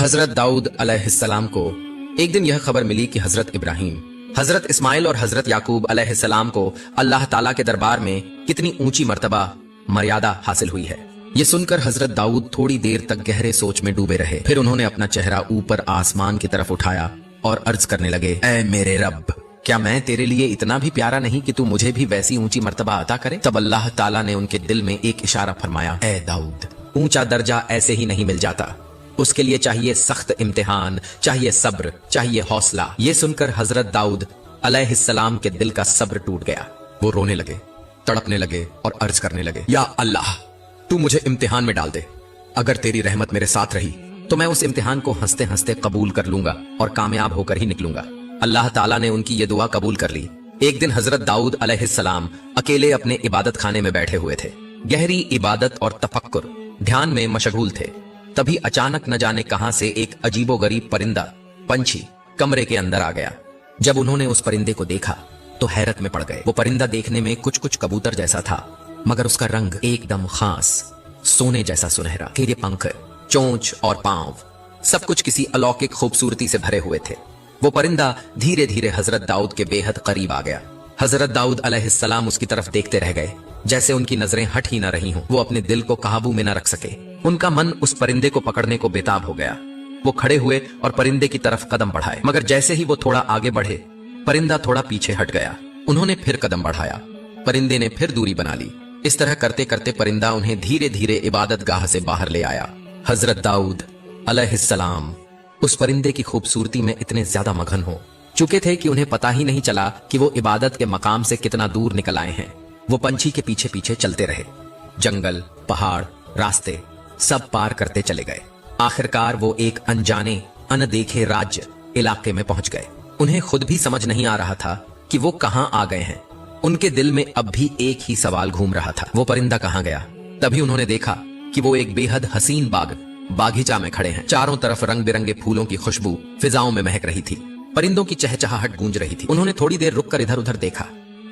हजरत दाऊद अलैहिस्सलाम को एक दिन यह खबर मिली कि हजरत इब्राहिम, हजरत इस्माइल और हजरत याकूब अलैहिस्सलाम को अल्लाह ताला के दरबार में कितनी ऊंची मर्यादा हासिल हुई है। ये सुनकर हजरत दाऊद थोड़ी देर तक गहरे सोच में डूबे रहे। फिर उन्होंने अपना चेहरा ऊपर आसमान की तरफ उठाया और अर्ज करने लगे, ऐ मेरे रब, क्या मैं तेरे लिए इतना भी प्यारा नहीं कि तू मुझे भी वैसी ऊंची मर्तबा अता करे। तब अल्लाह ताला ने उनके दिल में एक इशारा फरमाया, ऐ दाऊद, ऊंचा दर्जा ऐसे ही नहीं मिल जाता, उसके लिए चाहिए सख्त इम्तिहान, चाहिए सब्र, चाहिए हौसला। ये सुनकर हजरत दाऊद अलैहिस्सलाम के दिल का सब्र टूट गया। वो रोने लगे, तड़पने लगे और अर्ज करने लगे, या अल्लाह, तू मुझे इम्तिहान में डाल दे। अगर तेरी रहमत मेरे साथ रही तो मैं उस इम्तिहान को हंसते हंसते कबूल कर लूंगा और कामयाब होकर ही निकलूंगा। अल्लाह ताला ने उनकी ये दुआ कबूल कर ली। एक दिन हजरत दाऊद अलैहिस्सलाम अकेले अपने इबादत खाने में बैठे हुए थे। गहरी इबादत और तफक्कुर, ध्यान में मशगूल थे। तभी अचानक न जाने कहां से एक अजीबोगरीब परिंदा, पंछी, कमरे के अंदर आ गया। जब उन्होंने उस परिंदे को देखा तो हैरत में पड़ गए। वो परिंदा देखने में कुछ कबूतर जैसा था, मगर उसका रंग एकदम खास, सोने जैसा सुनहरा। तेरे पंख, चोंच और पांव, सब कुछ किसी अलौकिक खूबसूरती से भरे हुए थे। वो परिंदा धीरे धीरे हजरत दाऊद के बेहद करीब आ गया। हजरत दाऊद अलैहिस्सलाम उसकी तरफ देखते रह गए, जैसे उनकी नजरें हट ही न रही हों। वो अपने दिल को काबू में न रख सके। उनका मन उस परिंदे को पकड़ने को बेताब हो गया। वो खड़े हुए और परिंदे की तरफ कदम बढ़ाए, मगर जैसे ही वो थोड़ा आगे बढ़े, परिंदा थोड़ा पीछे हट गया। उन्होंने फिर कदम बढ़ाया, परिंदे ने फिर दूरी बना ली। इस तरह करते करते परिंदा उन्हें धीरे धीरे इबादत गाह से बाहर ले आया। हजरत दाऊद अलैहिस्सलाम उस परिंदे की खूबसूरती में इतने ज्यादा मगन हो चुके थे कि उन्हें पता ही नहीं चला कि वो इबादत के मकाम से कितना दूर निकल आए हैं। वो पंछी के पीछे पीछे चलते रहे, जंगल, पहाड़, रास्ते सब पार करते चले गए। आखिरकार वो एक अनजाने, अनदेखे राज्य इलाके में पहुंच गए। उन्हें खुद भी समझ नहीं आ रहा था कि वो कहां आ गए हैं। उनके दिल में अब भी एक ही सवाल घूम रहा था, वो परिंदा कहां गया। तभी उन्होंने देखा कि वो एक बेहद हसीन बागीचा में खड़े हैं। चारों तरफ रंग बिरंगे फूलों की खुशबू फिजाओं में महक रही थी। परिंदों की चहचहाहट गूंज रही थी। उन्होंने थोड़ी देर रुककर इधर उधर देखा,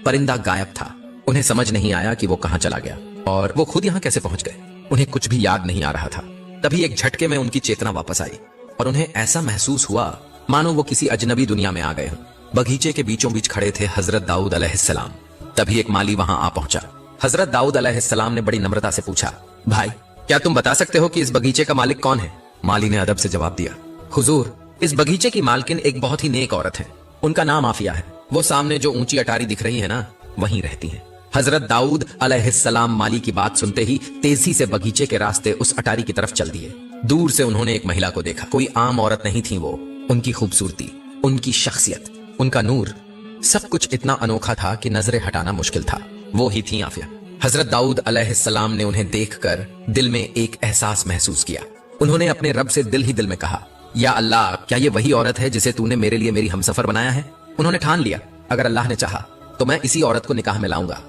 परिंदा गायब था। उन्हें समझ नहीं आया कि वो कहां चला गया और वो खुद यहां कैसे पहुंच गए। उन्हें कुछ भी याद नहीं आ रहा था। तभी एक झटके में उनकी चेतना वापस आई और उन्हें ऐसा महसूस हुआ मानो वो किसी अजनबी दुनिया में आ गए हों। बगीचे के बीचों बीच खड़े थे हजरत दाऊद अलैहिस्सलाम। तभी एक माली वहां आ पहुंचा। हजरत दाऊद अलैहिस्सलाम ने बड़ी नम्रता से पूछा, भाई, क्या तुम बता सकते हो कि इस बगीचे का मालिक कौन है? माली ने अदब से जवाब दिया, हुजूर, इस बगीचे की मालकिन एक बहुत ही नेक औरत है। उनका नाम आफिया है। वो सामने जो ऊंची अटारी दिख रही है ना, वहीं रहती है। हजरत दाऊद अलैहिस्सलाम माली की बात सुनते ही तेजी से बगीचे के रास्ते उस अटारी की तरफ चल दिए। दूर से उन्होंने एक महिला को देखा। कोई आम औरत नहीं थी वो। उनकी खूबसूरती, उनकी शख्सियत, उनका नूर, सब कुछ इतना अनोखा था कि नजरें हटाना मुश्किल था। वो ही थी आफिया। हजरत दाऊद अलैहिस्सलाम ने उन्हें देखकर दिल में एक एहसास महसूस किया। उन्होंने अपने रब से दिल ही दिल में कहा, या अल्लाह, क्या ये वही औरत है जिसे तूने मेरे लिए मेरी हमसफर बनाया है? उन्होंने ठान लिया, अगर अल्लाह ने चाहा तो मैं इसी औरत को निकाह में लाऊंगा।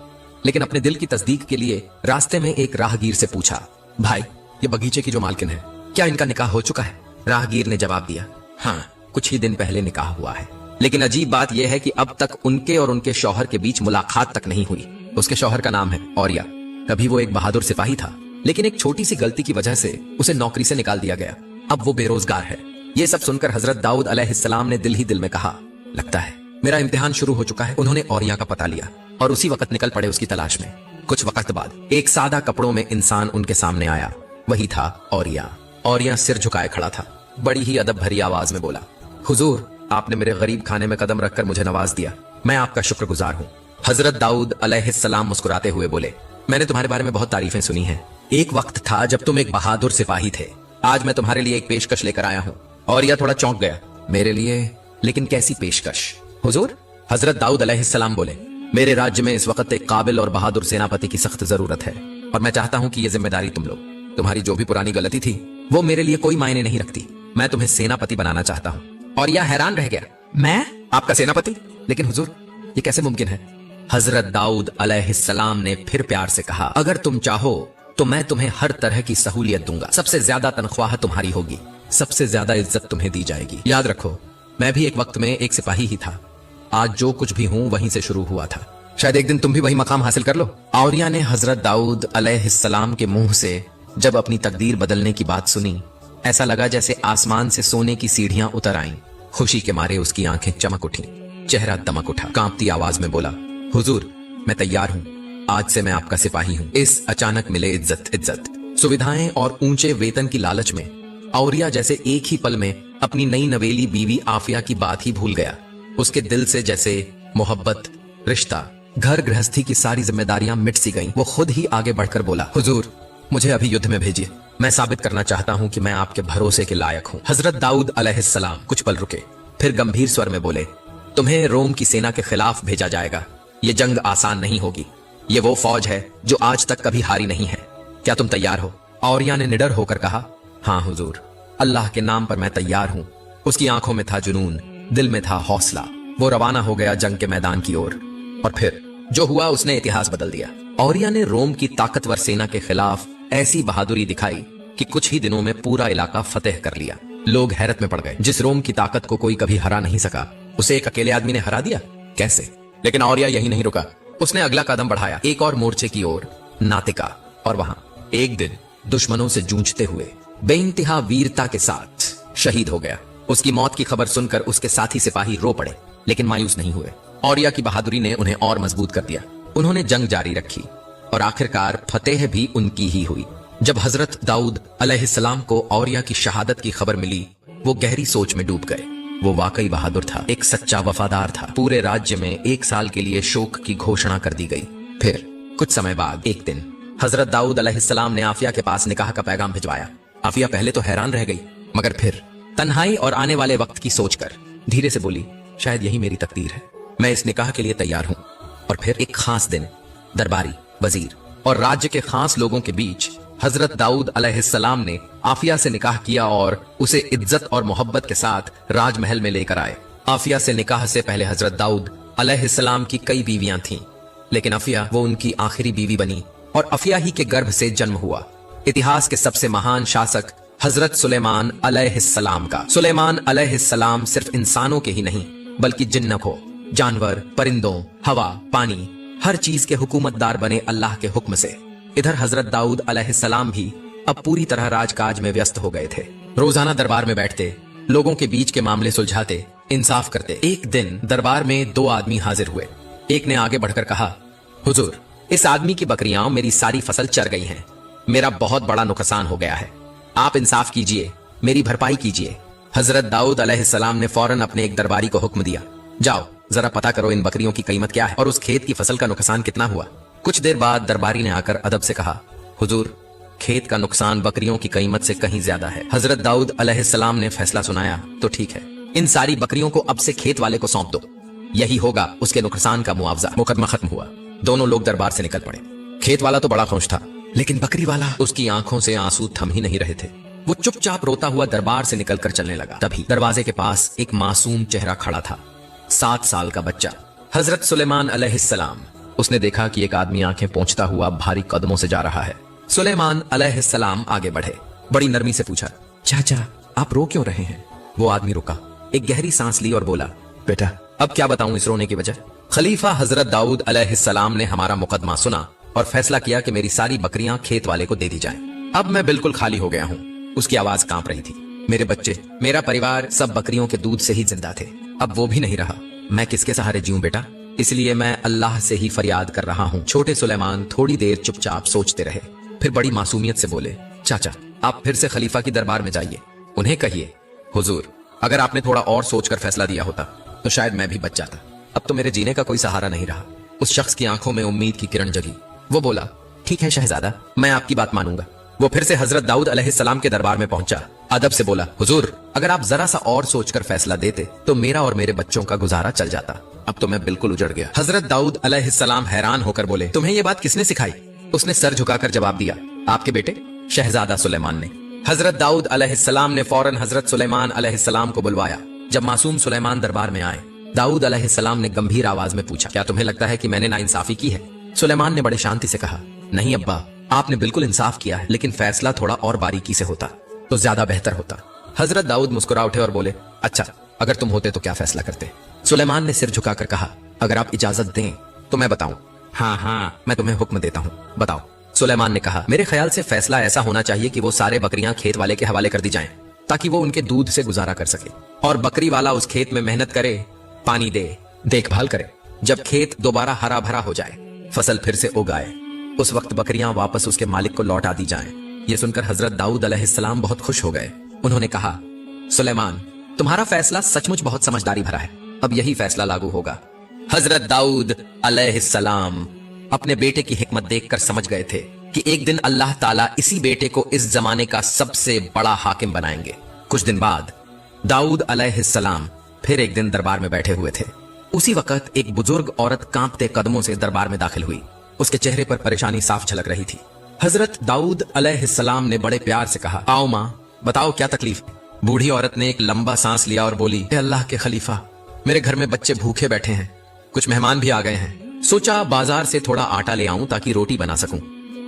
लेकिन अपने दिल की तस्दीक के लिए रास्ते में एक राहगीर से पूछा, भाई, ये बगीचे की जो मालकिन है, क्या इनका निकाह हो चुका है? राहगीर ने जवाब दिया, हाँ, कुछ ही दिन पहले निकाह हुआ है। लेकिन अजीब बात यह है कि अब तक उनके और उनके शौहर के बीच मुलाकात तक नहीं हुई। उसके शौहर का नाम है औरिया। कभी वो एक बहादुर सिपाही था, लेकिन एक छोटी सी गलती की वजह से उसे नौकरी से निकाल दिया गया। अब वो बेरोजगार है। ये सब सुनकर हजरत दाऊद अलैहिस्सलाम ने दिल ही दिल में कहा, लगता है मेरा इम्तिहान शुरू हो चुका है। उन्होंने औरिया का पता लिया और उसी वक्त निकल पड़े उसकी तलाश में। कुछ वक्त बाद एक सादा कपड़ों में इंसान उनके सामने आया। वही था औरिया। औरिया सिर झुकाए खड़ा था। बड़ी ही अदब भरी आवाज में बोला, हुजूर, आपने मेरे गरीब खाने में कदम रखकर मुझे नवाज दिया। मैं आपका शुक्रगुजार हूँ। हजरत दाऊद अलैहिस्सलाम मुस्कुराते हुए बोले, मैंने तुम्हारे बारे में बहुत तारीफें सुनी हैं। एक वक्त था जब तुम एक बहादुर सिपाही थे। आज मैं तुम्हारे लिए एक पेशकश लेकर आया हूँ। औरिया थोड़ा चौंक गया, मेरे लिए? लेकिन कैसी पेशकश हुजूर? हजरत दाऊद अलैहिस्सलाम बोले, मेरे राज्य में इस वक्त एक काबिल और बहादुर सेनापति की सख्त जरूरत है और मैं चाहता हूँ कि ये जिम्मेदारी तुम लो। तुम्हारी जो भी पुरानी गलती थी वो मेरे लिए कोई मायने नहीं रखती। मैं तुम्हें सेनापति बनाना चाहता हूँ। औरिया हैरान रह गया, मैं आपका सेनापति? लेकिन हुजूर, ये कैसे मुमकिन है? हजरत दाऊद अलैहिस्सलाम ने फिर प्यार से कहा, अगर तुम चाहो तो मैं तुम्हें हर तरह की सहूलियत दूंगा। सबसे ज्यादा तनख्वाह तुम्हारी होगी, सबसे ज्यादा इज्जत तुम्हें दी जाएगी। याद रखो, मैं भी एक वक्त में एक सिपाही ही था। आज जो कुछ भी हूं वहीं से शुरू हुआ था। शायद एक दिन तुम भी वही मकाम हासिल कर लो। औरिया ने हजरत दाऊद अलैहिस्सलाम के मुंह से जब अपनी तकदीर बदलने की बात सुनी ऐसा लगा जैसे आसमान से सोने की सीढ़ियां उतर आईं। खुशी के मारे उसकी आंखें चमक उठी, चेहरा दमक उठा। कांपती आवाज में बोला, हुजूर मैं तैयार हूं, आज से मैं आपका सिपाही हूं। इस अचानक मिले इज्जत, सुविधाएं और ऊंचे वेतन की लालच में औरिया जैसे एक ही पल में अपनी नई नवेली बीवी आफिया की बात ही भूल गया। उसके दिल से जैसे मोहब्बत, रिश्ता, घर गृहस्थी की सारी जिम्मेदारियां मिट सी गईं। वो खुद ही आगे बढ़कर बोला, हुजूर मुझे अभी युद्ध में भेजिए, मैं साबित करना चाहता हूं कि मैं आपके भरोसे के लायक हूं। हजरत दाऊद अलैहिस्सलाम कुछ पल रुके, फिर गंभीर स्वर में बोले, तुम्हें रोम की सेना के खिलाफ भेजा जाएगा। ये जंग आसान नहीं होगी, ये वो फौज है जो आज तक कभी हारी नहीं है। क्या तुम तैयार हो? औरिया ने निडर होकर कहा, हाँ हुजूर, अल्लाह के नाम पर मैं तैयार हूं। उसकी आंखों में था जुनून, दिल में था हौसला। वो रवाना हो गया जंग के मैदान की ओर, और फिर जो हुआ उसने इतिहास बदल दिया। औरिया ने रोम की ताकतवर सेना के खिलाफ ऐसी बहादुरी दिखाई कि कुछ ही दिनों में पूरा इलाका फतेह कर लिया। लोग हैरत में पड़ गए। जिस रोम की ताकत को कोई कभी हरा नहीं सका, उसे एक अकेले आदमी ने हरा दिया, कैसे? लेकिन औरिया यही नहीं रुका, उसने अगला कदम बढ़ाया, एक और मोर्चे की ओर, नातिका। और वहां एक दिन दुश्मनों से जूझते हुए बेइंतहा वीरता के साथ शहीद हो गया। उसकी मौत की खबर सुनकर उसके साथी सिपाही रो पड़े, लेकिन मायूस नहीं हुए। औरिया की बहादुरी ने उन्हें और मजबूत कर दिया। उन्होंने जंग जारी रखी और आखिरकार फतेह भी उनकी ही हुई। जब हजरत दाऊद अलैहिस्सलाम को औरिया की शहादत की खबर मिली, वो गहरी सोच में डूब गए। वो वाकई बहादुर था, एक सच्चा वफादार था। पूरे राज्य में 1 साल के लिए शोक की घोषणा कर दी गई। फिर कुछ समय बाद एक दिन हजरत दाऊद अलैहिस्सलाम ने आफिया के पास निकाह का पैगाम भिजवाया। आफिया पहले तो हैरान रह गई, मगर फिर तन्हाई और आने वाले वक्त की सोचकर धीरे से बोली, शायद यही मेरी तकदीर है, मैं इस निकाह के लिए तैयार हूं। और फिर एक खास दिन दरबारी, वजीर और राज्य के खास लोगों के बीच हजरत दाऊद अलैहिस्सलाम ने आफिया से निकाह किया और उसे इज्जत और मोहब्बत के साथ राजमहल में लेकर आए। आफिया से निकाह से पहले हजरत दाऊद अलैहिस्सलाम की कई बीवियां थीं, लेकिन आफिया वो उनकी आखिरी बीवी बनी और आफिया ही के गर्भ से जन्म हुआ इतिहास के सबसे महान शासक हजरत सुलेमान अलैहिस्सलाम का। सुलेमान अलैहिस्सलाम सिर्फ इंसानों के ही नहीं, बल्कि जिन्नों, जानवर, परिंदों, हवा, पानी, हर चीज के हुकूमतदार बने अल्लाह के हुक्म से। इधर हजरत दाऊद अलैहिस्सलाम भी अब पूरी तरह राजकाज में व्यस्त हो गए थे। रोजाना दरबार में बैठते, लोगों के बीच के मामले सुलझाते, इंसाफ करते। एक दिन दरबार में 2 आदमी हाजिर हुए। एक ने आगे बढ़कर कहा, हुजूर, इस आदमी की बकरियां मेरी सारी फसल चर गई हैं, मेरा बहुत बड़ा नुकसान हो गया है, आप इंसाफ कीजिए, मेरी भरपाई कीजिए। हजरत दाऊद अलैहिस्सलाम ने फौरन अपने एक दरबारी को हुक्म दिया, जाओ जरा पता करो इन बकरियों की कीमत क्या है और उस खेत की फसल का नुकसान कितना हुआ। कुछ देर बाद दरबारी ने आकर अदब से कहा, हुजूर, खेत का नुकसान बकरियों की कीमत से कहीं ज्यादा है। हजरत दाऊद अलैहिस्सलाम ने फैसला सुनाया, तो ठीक है, इन सारी बकरियों को अब से खेत वाले को सौंप दो, यही होगा उसके नुकसान का मुआवजा। मुकदमा खत्म हुआ। दोनों लोग दरबार से निकल पड़े। खेत वाला तो बड़ा खुश था, लेकिन बकरी वाला, उसकी आंखों से आंसू थम ही नहीं रहे थे। वो चुपचाप रोता हुआ दरबार से निकलकर चलने लगा। तभी दरवाजे के पास एक मासूम चेहरा खड़ा था, 7 साल का बच्चा, हजरत सुलेमान अलैहिस्सलाम। उसने देखा कि एक आदमी आंखें पोंछता हुआ भारी कदमों से जा रहा है। सुलेमान अलैहिस्सलाम आगे बढ़े, बड़ी नरमी से पूछा, चाचा आप रो क्यों रहे हैं? वो आदमी रुका, एक गहरी सांस ली और बोला, बेटा अब क्या बताऊं इस रोने की वजह। खलीफा हजरत दाऊद अलैहिस्सलाम ने हमारा मुकदमा सुना और फैसला किया कि मेरी सारी बकरियां खेत वाले को दे दी जाएं। अब मैं बिल्कुल खाली हो गया हूँ। उसकी आवाज कांप रही थी। मेरे बच्चे, मेरा परिवार सब बकरियों के दूध से ही जिंदा थे, अब वो भी नहीं रहा। मैं किसके सहारे जीऊं बेटा? इसलिए मैं अल्लाह से ही फरियाद कर रहा हूँ। छोटे सुलेमान थोड़ी देर चुपचाप सोचते रहे, फिर बड़ी मासूमियत से बोले, चाचा आप फिर से खलीफा की दरबार में जाइए, उन्हें कहिए, हुजूर अगर आपने थोड़ा और सोचकर फैसला दिया होता तो शायद मैं भी बच जाता। अब तो मेरे जीने का कोई सहारा नहीं रहा। उस शख्स की आंखों में उम्मीद की किरण जगी। वो बोला, ठीक है शहजादा, मैं आपकी बात मानूंगा। वो फिर से हजरत दाऊद अलैहिस्सलाम के दरबार में पहुंचा, अदब से बोला, हुजूर अगर आप जरा सा और सोचकर फैसला देते तो मेरा और मेरे बच्चों का गुजारा चल जाता। अब तो मैं बिल्कुल उजड़ गया। हजरत दाऊद अलैहिस्सलाम हैरान होकर बोले, तुम्हें ये बात किसने सिखाई? उसने सर झुकाकर जवाब दिया, आपके बेटे शहजादा सुलेमान ने। हजरत दाऊद अलैहिस्सलाम ने फौरन हजरत सुलेमान अलैहिस्सलाम को बुलवाया। जब मासूम सुलेमान दरबार में आए, दाऊद अलैहिस्सलाम ने गंभीर आवाज में पूछा, क्या तुम्हें लगता है कि मैंने नाइंसाफी की है? सुलेमान ने बड़े शांति से कहा, नहीं अब्बा, आपने बिल्कुल इंसाफ किया है, लेकिन फैसला थोड़ा और बारीकी से होता तो ज्यादा बेहतर होता। हजरत दाऊद मुस्कुरा उठे और बोले, अच्छा अगर तुम होते तो क्या फैसला करते? सुलेमान ने सिर झुकाकर कहा, अगर आप इजाजत दें तो मैं बताऊं। हाँ, मैं तुम्हें हुक्म देता हूँ, बताओ। सुलेमान ने कहा, मेरे ख्याल से फैसला ऐसा होना चाहिए कि वो सारे बकरियां खेत वाले के हवाले कर दी जाएं। ताकि वो उनके दूध से गुजारा कर सके, और बकरी वाला उस खेत में मेहनत करे, पानी दे, देखभाल करे। जब खेत दोबारा हरा भरा हो जाए, फसल फिर से उगाए, उस वक्त बकरियां वापस उसके मालिक को लौटा दी जाएं। ये सुनकर हजरत दाऊद अलैहिस्सलाम बहुत खुश हो गए। उन्होंने कहा, सुलेमान, तुम्हारा फैसला सचमुच बहुत समझदारी भरा है, अब यही फैसला लागू होगा। हजरत दाऊद अलैहिस्सलाम अपने बेटे की हिकमत देखकर समझ गए थे कि एक दिन अल्लाह ताला इसी बेटे को इस जमाने का सबसे बड़ा हाकिम बनाएंगे। कुछ दिन बाद दाऊद अलैहिस्सलाम फिर एक दिन दरबार में बैठे हुए थे। उसी वक्त एक बुजुर्ग औरत कांपते कदमों से दरबार में दाखिल हुई। उसके चेहरे पर परेशानी साफ झलक रही थी। हजरत दाऊद अलैहिस्सलाम ने बड़े प्यार से कहा, आओ माँ, बताओ क्या तकलीफ। बूढ़ी औरत ने एक लंबा सांस लिया और बोली, अल्लाह के खलीफा, मेरे घर में बच्चे भूखे बैठे हैं, कुछ मेहमान भी आ गए हैं। सोचा बाजार से थोड़ा आटा ले आऊं ताकि रोटी बना सकूं।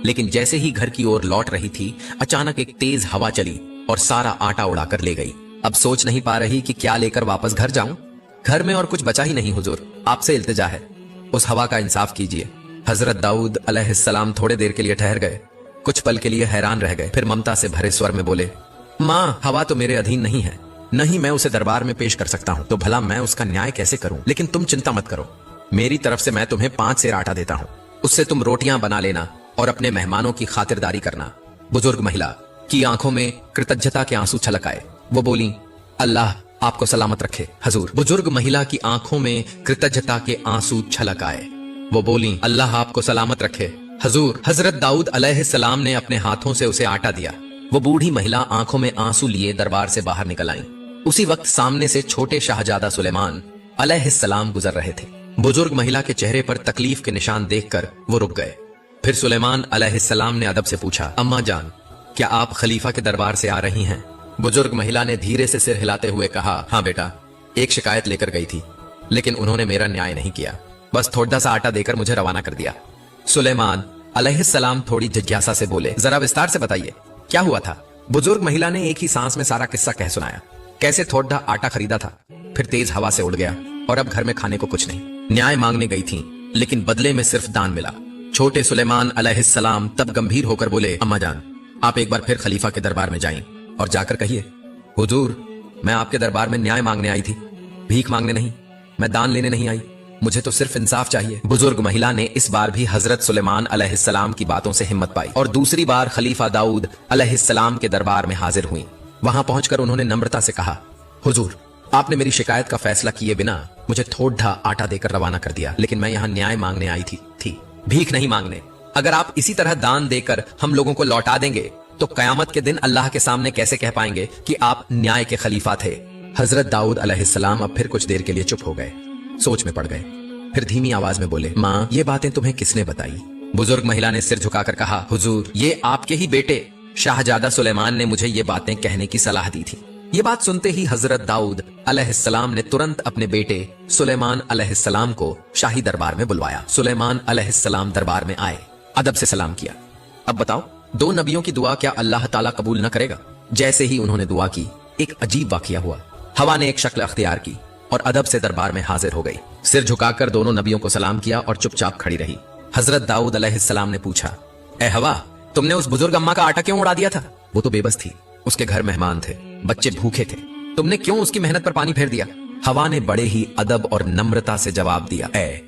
लेकिन जैसे ही घर की ओर लौट रही थी, अचानक एक तेज हवा चली और सारा आटा उड़ाकर ले गई। अब सोच नहीं पा रही कि क्या लेकर वापस घर जाऊं। घर में और कुछ बचा ही नहीं हुजूर, आपसे इल्तिजा है, उस हवा का इंसाफ कीजिए। हजरत दाऊद अलैहिस्सलाम थोड़े देर के लिए ठहर गए, कुछ पल के लिए हैरान रह गए, फिर ममता से भरे स्वर में बोले, माँ, हवा तो मेरे अधीन नहीं है, नहीं मैं उसे दरबार में पेश कर सकता हूँ, तो भला मैं उसका न्याय कैसे करूं। लेकिन तुम चिंता मत करो, मेरी तरफ से मैं तुम्हें 5 सेर आटा देता हूँ, उससे तुम रोटियां बना लेना और अपने मेहमानों की खातिरदारी करना। बुजुर्ग महिला की आंखों में कृतज्ञता के आंसू छलक आए। वो बोली, अल्लाह आपको सलामत रखे हजूर। बुजुर्ग महिला की आंखों में कृतज्ञता के आंसू छलक आए। वो बोली, अल्लाह आपको सलामत रखे हजूर। हजरत दाऊद अलैहिस्सलाम ने अपने हाथों से उसे आटा दिया। वो बूढ़ी महिला आंखों में आंसू लिए दरबार से बाहर निकल आई। उसी वक्त सामने से छोटे शाहजादा सुलेमान अलैहिस्सलाम गुजर रहे थे। बुजुर्ग महिला के चेहरे पर तकलीफ के निशान देखकर वो रुक गए। फिर सुलेमान अलैहिस्सलाम ने अदब से पूछा, अम्मा जान, क्या आप खलीफा के दरबार से आ रही हैं? बुजुर्ग महिला ने धीरे से सिर हिलाते हुए कहा, हाँ बेटा, एक शिकायत लेकर गई थी, लेकिन उन्होंने मेरा न्याय नहीं किया, बस थोड़ा सा आटा देकर मुझे रवाना कर दिया। सुलेमान अलैहिस्सलाम थोड़ी जिज्ञासा से बोले, जरा विस्तार से बताइए, क्या हुआ था? बुजुर्ग महिला ने एक ही सांस में सारा किस्सा कह सुनाया। कैसे थोड़ा आटा खरीदा था, फिर तेज हवा से उड़ गया और अब घर में खाने को कुछ नहीं। न्याय मांगने गई थी, लेकिन बदले में सिर्फ दान मिला। छोटे सुलेमान अलैहिस्सलाम तब गंभीर होकर बोले, अम्मा जान, आप एक बार फिर खलीफा के दरबार में जाएं और जाकर कहिए, हुजूर, मैं आपके दरबार में न्याय मांगने आई थी, भीख मांगने नहीं, मैं दान लेने नहीं आई, मुझे तो सिर्फ इंसाफ चाहिए। बुजुर्ग महिला ने इस बार भी हजरत सुलेमान अलैहिस्सलाम की बातों से हिम्मत पाई और दूसरी बार खलीफा दाऊद अलैहिस्सलाम के दरबार में हाजिर हुई। वहां पहुंचकर उन्होंने नम्रता से कहा, हुजूर, आपने मेरी शिकायत का फैसला किए बिना मुझे थोड़ा आटा देकर रवाना कर दिया, लेकिन मैं यहाँ न्याय मांगने आई थी, भीख नहीं मांगने। अगर आप इसी तरह दान देकर हम लोगों को लौटा देंगे तो कयामत के दिन अल्लाह के सामने कैसे कह पाएंगे कि आप न्याय के खलीफा थे। हजरत दाऊद अलैहिस्सलाम अब फिर कुछ देर के लिए चुप हो गए, सोच में पड़ गए। फिर धीमी आवाज में बोले, माँ, ये बातें तुम्हें किसने बताई? बुजुर्ग महिला ने सिर झुकाकर कहा, हुजूर, ये आपके ही बेटे शाहजादा सुलेमान ने मुझे ये बातें कहने की सलाह दी थी। ये बात सुनते ही हजरत दाऊद अलैहिस्सलाम ने तुरंत अपने बेटे सुलेमान अलैहिस्सलाम को शाही दरबार में बुलवाया। सुलेमान अलैहिस्सलाम दरबार में आए, अदब से सलाम किया। अब बताओ, 2 नबियों की दुआ क्या अल्लाह ताला कबूल न करेगा? जैसे ही उन्होंने दुआ की, एक अजीब वाकया हुआ। हवा ने एक शक्ल अख्तियार की और अदब से दरबार में हाजिर हो गई। सिर झुकाकर दोनों नबियों को सलाम किया और चुपचाप खड़ी रही। हजरत दाऊद अलैहिस्सलाम ने पूछा, ए हवा, तुमने उस बुजुर्ग अम्मा का आटा क्यों उड़ा दिया था? वो तो बेबस थी, उसके घर मेहमान थे, बच्चे भूखे थे, तुमने क्यों उसकी मेहनत पर पानी फेर दिया? हवा ने बड़े ही अदब और नम्रता से जवाब दिया, ए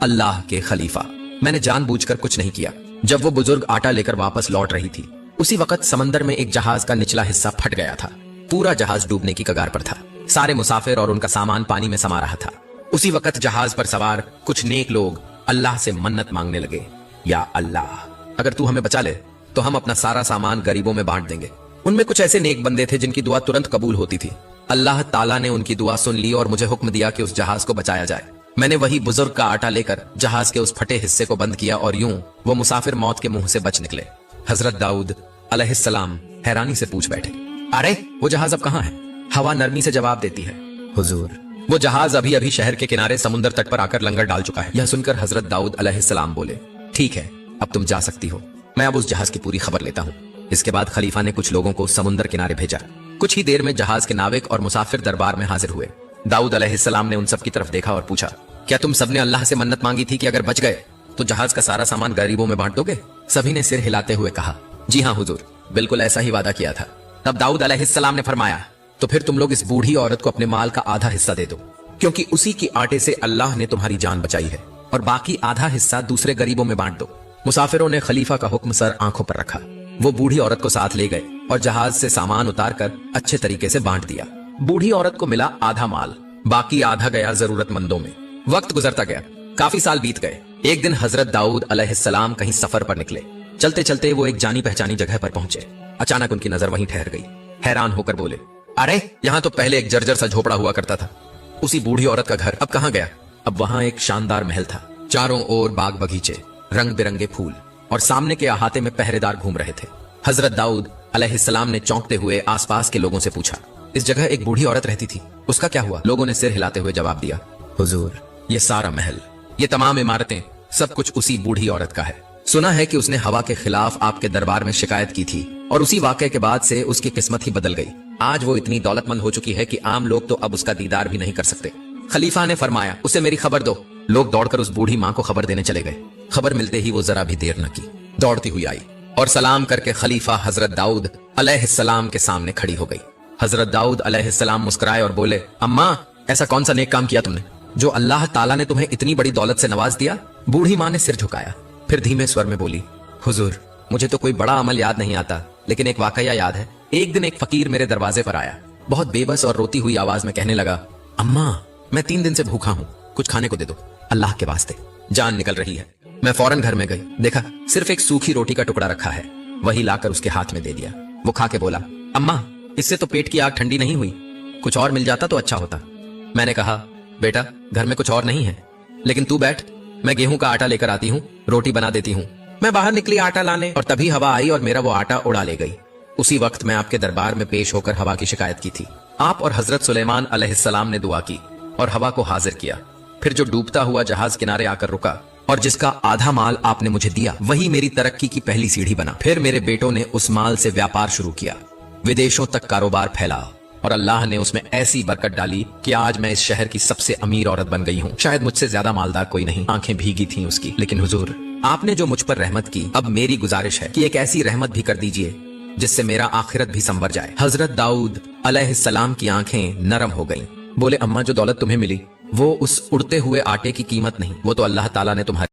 अल्लाह के खलीफा, मैंने जानबूझकर कुछ नहीं किया। जब वो बुजुर्ग आटा लेकर वापस लौट रही थी, उसी वक्त समंदर में एक जहाज का निचला हिस्सा फट गया था। पूरा जहाज डूबने की कगार पर था। सारे मुसाफिर और उनका सामान पानी में समा रहा था। उसी वक्त जहाज पर सवार कुछ नेक लोग अल्लाह से मन्नत मांगने लगे, या अल्लाह, अगर तू हमें बचा ले तो हम अपना सारा सामान गरीबों में बांट देंगे। उनमें कुछ ऐसे नेक बंदे थे जिनकी दुआ तुरंत कबूल होती थी। अल्लाह ताला ने उनकी दुआ सुन ली और मुझे हुक्म दिया कि उस जहाज को बचाया जाए। मैंने वही बुजुर्ग का आटा लेकर जहाज के उस फटे हिस्से को बंद किया और यूं वो मुसाफिर मौत के मुंह से बच निकले। हजरत दाऊद अलैहिस्सलाम हैरानी से पूछ बैठे, अरे वो जहाज अब कहाँ है? हवा नरमी से जवाब देती है, हुजूर, वो जहाज अभी अभी शहर के किनारे समुद्र तट पर आकर लंगर डाल चुका है। यह सुनकर हजरत दाऊद अलैहिस्सलाम बोले, ठीक है, अब तुम जा सकती हो, मैं अब उस जहाज की पूरी खबर लेता हूँ। इसके बाद खलीफा ने कुछ लोगों को समुद्र किनारे भेजा। कुछ ही देर में जहाज के नाविक और मुसाफिर दरबार में हाजिर हुए। दाऊद अलैहिस्सलाम ने उन सब की तरफ देखा और पूछा, क्या तुम सबने अल्लाह से मन्नत मांगी थी कि अगर बच गए तो जहाज का सारा सामान गरीबों में बांट दोगे? सभी ने सिर हिलाते हुए कहा, जी हाँ हुजूर, बिल्कुल ऐसा ही वादा किया था। तब दाऊद अलैहिस्सलाम ने फरमाया, तो फिर तुम लोग इस बूढ़ी औरत को अपने माल का आधा हिस्सा दे दो, क्योंकि उसी की आटे से अल्लाह ने तुम्हारी जान बचाई है, और बाकी आधा हिस्सा दूसरे गरीबों में बांट दो। मुसाफिरों ने खलीफा का हुक्म सर आंखों पर रखा। वो बूढ़ी औरत को साथ ले गए और जहाज से सामान उतारकर अच्छे तरीके से बांट दिया। बूढ़ी औरत को मिला आधा माल, बाकी आधा गया जरूरतमंदों में। वक्त गुजरता गया, काफी साल बीत गए। एक दिन हजरत दाऊद अलैहिस्सलाम कहीं सफर पर निकले। चलते चलते वो एक जानी पहचानी जगह पर पहुंचे। अचानक उनकी नजर वहीं ठहर गई। हैरान होकर बोले, अरे यहाँ तो पहले एक जर्जर सा झोपड़ा हुआ करता था। उसी बूढ़ी औरत का घर अब कहाँ गया? अब वहां एक शानदार महल था, चारों ओर बाग बगीचे, रंग बिरंगे फूल, और सामने के अहाते में पहरेदार घूम रहे थे। हजरत दाऊद अलैहिस्सलाम ने चौंकते हुए आसपास के लोगों से पूछा, इस जगह एक बूढ़ी औरत रहती थी, उसका क्या हुआ? लोगों ने सिर हिलाते हुए जवाब दिया, हुजूर, ये सारा महल, ये तमाम इमारतें, सब कुछ उसी बूढ़ी औरत का है। सुना है कि उसने हवा के खिलाफ आपके दरबार में शिकायत की थी, और उसी वाकये के बाद से उसकी किस्मत ही बदल गई। आज वो इतनी दौलतमंद हो चुकी है कि आम लोग तो अब उसका दीदार भी नहीं कर सकते। खलीफा ने फरमाया, उसे मेरी खबर दो। लोग दौड़कर उस बूढ़ी माँ को खबर देने चले गए। खबर मिलते ही वो जरा भी देर न की, दौड़ती हुई आई और सलाम करके खलीफा हजरत दाऊद अलैहिस्सलाम के सामने खड़ी हो गई। हजरत दाऊद अलैहिस्सलाम मुस्कुराए और बोले, अम्मा, ऐसा कौन सा नेक काम किया तुमने जो अल्लाह ताला ने तुम्हें इतनी बड़ी दौलत से नवाज दिया? बूढ़ी माँ ने सिर झुकाया, फिर धीमे स्वर में बोली, हुजूर, मुझे तो कोई बड़ा अमल याद नहीं आता, लेकिन एक वाकया याद है। एक दिन एक फकीर मेरे दरवाजे पर आया, बहुत बेबस और रोती हुई आवाज में कहने लगा, अम्मा, मैं 3 दिन से भूखा हूँ, कुछ खाने को दे दो, अल्लाह के वास्ते, जान निकल रही है। मैं फौरन घर में गई, देखा सिर्फ एक सूखी रोटी का टुकड़ा रखा है, वही लाकर उसके हाथ में दे दिया। वो खा के बोला, अम्मा, इससे तो पेट की आग ठंडी नहीं हुई, कुछ और मिल जाता तो अच्छा होता। मैंने कहा, बेटा, घर में कुछ और नहीं है, लेकिन तू बैठ, मैं गेहूं का आटा लेकर आती हूँ, रोटी बना देती हूँ। मैं बाहर निकली आटा लाने, और तभी हवा आई और मेरा वो आटा उड़ा ले गई। उसी वक्त मैं आपके दरबार में पेश होकर हवा की शिकायत की थी। आप और हजरत सुलेमान अलैहिस्सलाम ने दुआ की और हवा को हाजिर किया। फिर जो डूबता हुआ जहाज किनारे आकर रुका और जिसका आधा माल आपने मुझे दिया, वही मेरी तरक्की की पहली सीढ़ी बना। फिर मेरे बेटों ने उस माल से व्यापार शुरू किया, विदेशों तक कारोबार फैला, और अल्लाह ने उसमें ऐसी बरकत डाली कि आज मैं इस शहर की सबसे अमीर औरत बन गई हूँ। शायद मुझसे ज्यादा मालदार कोई नहीं। आंखें भीगी थीं उसकी, लेकिन हुजूर, आपने जो मुझ पर रहमत की, अब मेरी गुजारिश है कि एक ऐसी रहमत भी कर दीजिए जिससे मेरा आखिरत भी संवर जाए। हजरत दाऊद अलैहिस्सलाम की आंखें नरम हो गईं। बोले, अम्मा, जो दौलत तुम्हें मिली वो उस उड़ते हुए आटे की कीमत नहीं, वो तो अल्लाह ताला ने तुम्हारी